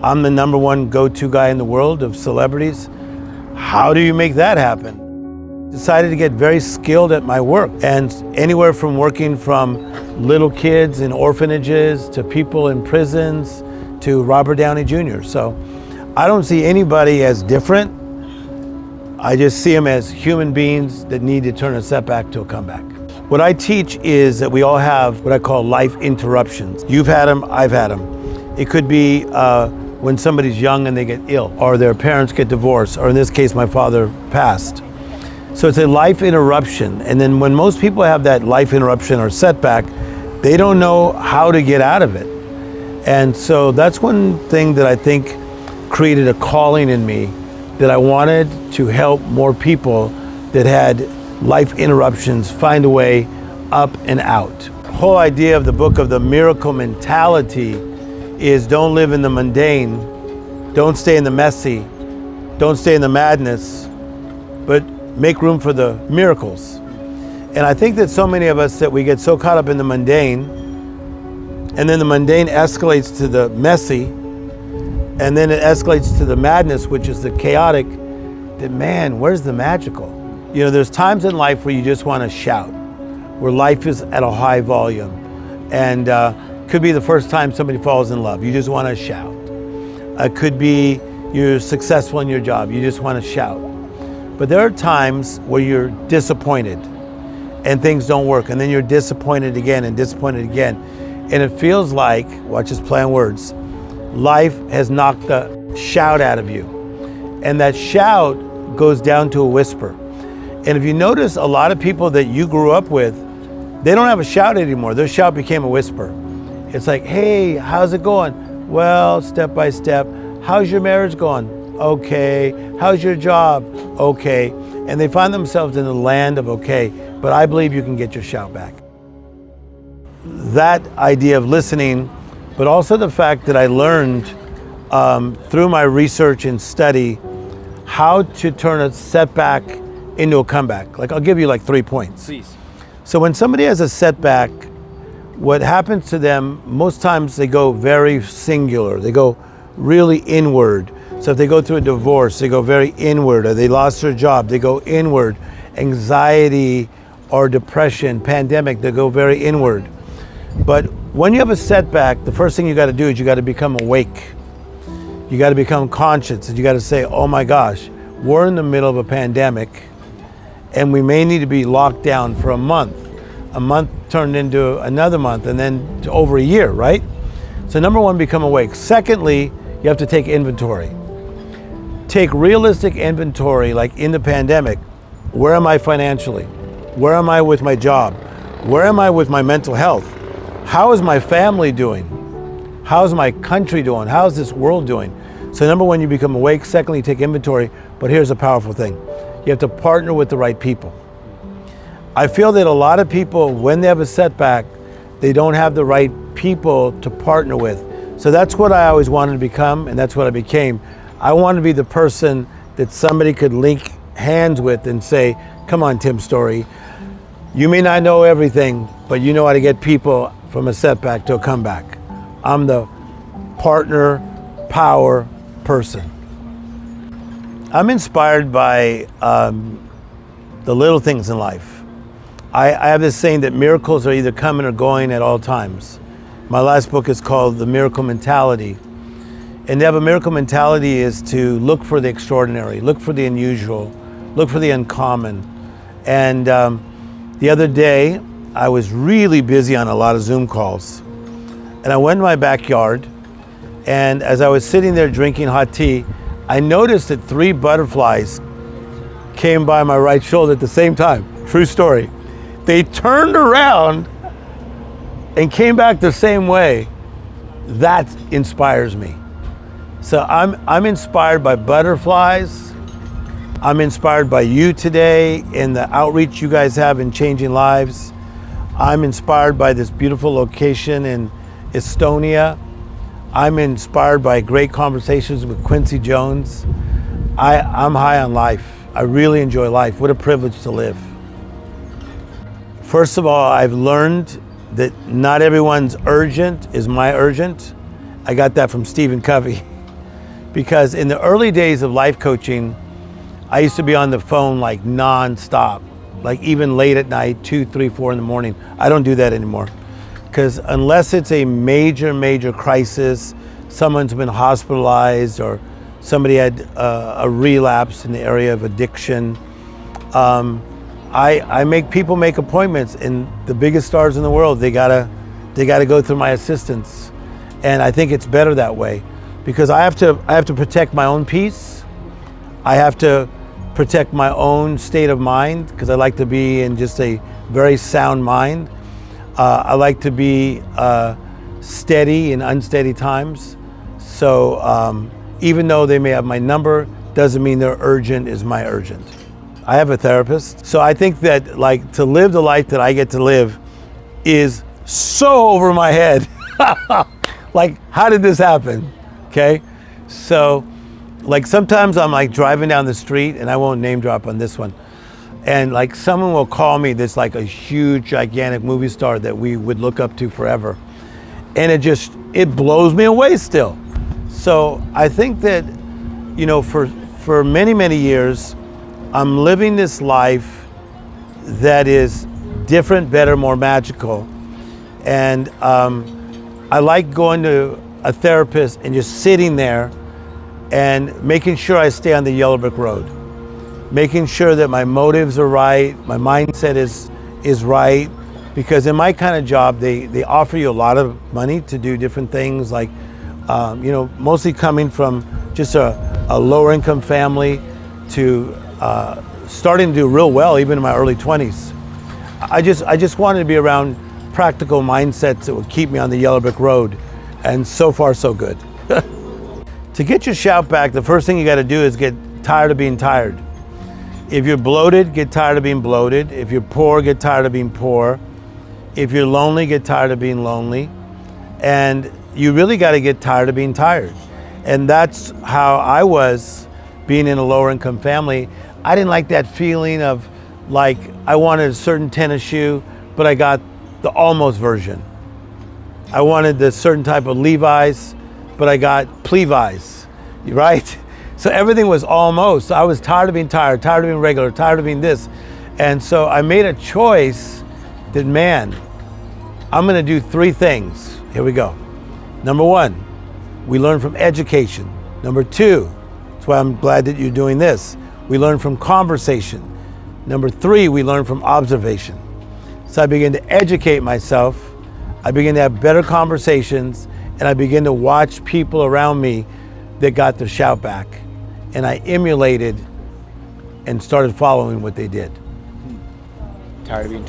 I'm the #1 go-to guy in the world of celebrities. How do you make that happen? Decided to get very skilled at my work, and anywhere from working from little kids in orphanages to people in prisons to Robert Downey Jr. So I don't see anybody as different. I just see them as human beings that need to turn a setback to a comeback. What I teach is that we all have what I call life interruptions. You've had them, I've had them. It could be when somebody's young and they get ill, or their parents get divorced, or in this case, my father passed. So it's a life interruption. And then when most people have that life interruption or setback, they don't know how to get out of it. And so that's one thing that I think created a calling in me, that I wanted to help more people that had life interruptions find a way up and out. The whole idea of the book of the miracle mentality is don't live in the mundane, don't stay in the messy, don't stay in the madness, but make room for the miracles. And I think that so many of us, that we get so caught up in the mundane, and then the mundane escalates to the messy, and then it escalates to the madness, which is the chaotic, that man, where's the magical? You know, there's times in life where you just want to shout, where life is at a high volume, and could be the first time somebody falls in love, you just want to shout. It could be you're successful in your job, you just want to shout. But there are times where you're disappointed and things don't work, and then you're disappointed again and disappointed again. And it feels like, watch this play on words, life has knocked the shout out of you. And that shout goes down to a whisper. And if you notice, a lot of people that you grew up with, they don't have a shout anymore. Their shout became a whisper. It's like, hey, how's it going? Well, step by step. How's your marriage going? Okay. How's your job? Okay. And they find themselves in the land of okay, but I believe you can get your shout back. That idea of listening, but also the fact that I learned through my research and study how to turn a setback into a comeback. Like, I'll give you like 3 points. Please. So when somebody has a setback, what happens to them, most times they go very singular. They go really inward. So if they go through a divorce, they go very inward, or they lost their job, they go inward. Anxiety or depression, pandemic, they go very inward. But when you have a setback, the first thing you got to do is you got to become awake. You got to become conscious, and you got to say, oh my gosh, we're in the middle of a pandemic, and we may need to be locked down for a month. A month turned into another month, and then to over a year, right? So number one, become awake. Secondly, you have to take inventory. Take realistic inventory, like in the pandemic. Where am I financially? Where am I with my job? Where am I with my mental health? How is my family doing? How's my country doing? How's this world doing? So number one, you become awake. Secondly, you take inventory. But here's a powerful thing. You have to partner with the right people. I feel that a lot of people, when they have a setback, they don't have the right people to partner with. So that's what I always wanted to become, and that's what I became. I wanted to be the person that somebody could link hands with and say, come on, Tim Storey, you may not know everything, but you know how to get people from a setback to a comeback. I'm the partner, power person. I'm inspired by the little things in life. I have this saying that miracles are either coming or going at all times. My last book is called The Miracle Mentality. And to have a miracle mentality is to look for the extraordinary, look for the unusual, look for the uncommon. And the other day, I was really busy on a lot of Zoom calls. And I went in my backyard, and as I was sitting there drinking hot tea, I noticed that 3 butterflies came by my right shoulder at the same time. True story. They turned around and came back the same way. That inspires me. So I'm inspired by butterflies. I'm inspired by you today and the outreach you guys have in changing lives. I'm inspired by this beautiful location in Estonia. I'm inspired by great conversations with Quincy Jones. I'm high on life. I really enjoy life. What a privilege to live. First of all, I've learned that not everyone's urgent is my urgent. I got that from Stephen Covey. Because in the early days of life coaching, I used to be on the phone like non-stop, like even late at night, 2, 3, 4 in the morning. I don't do that anymore. Because unless it's a major crisis, someone's been hospitalized or somebody had a relapse in the area of addiction, I make people make appointments, and the biggest stars in the world, they gotta go through my assistance. And I think it's better that way, because I have to protect my own peace. I have to protect my own state of mind, because I like to be in just a very sound mind. I like to be steady in unsteady times. So even though they may have my number, doesn't mean their urgent is my urgent. I have a therapist. So I think that, like, to live the life that I get to live is so over my head. Like, how did this happen? Okay. So like sometimes I'm like driving down the street, and I won't name drop on this one, and like someone will call me that's like a huge, gigantic movie star that we would look up to forever. And it blows me away still. So I think that, you know, for many years, I'm living this life that is different, better, more magical. And I like going to a therapist and just sitting there and making sure I stay on the yellow brick road, making sure that my motives are right, my mindset is right. Because in my kind of job, they offer you a lot of money to do different things, like, you know, mostly coming from just a lower income family to starting to do real well, even in my early 20s. I just wanted to be around practical mindsets that would keep me on the yellow brick road, and so far so good. To get your shout back, the first thing you got to do is get tired of being tired. If you're bloated, get tired of being bloated. If you're poor, get tired of being poor. If you're lonely, get tired of being lonely. And you really got to get tired of being tired. And that's how I was being in a lower income family. I didn't like that feeling of, like, I wanted a certain tennis shoe, but I got the almost version. I wanted the certain type of Levi's, but I got Plevi's, right? So everything was almost. I was tired of being tired, tired of being regular, tired of being this. And so I made a choice that, man, I'm gonna do 3 things. Here we go. Number 1, we learn from education. Number 2, that's why I'm glad that you're doing this, we learn from conversation. Number 3, we learn from observation. So I begin to educate myself, I begin to have better conversations, and I begin to watch people around me that got their shout back. And I emulated and started following what they did. Tired of being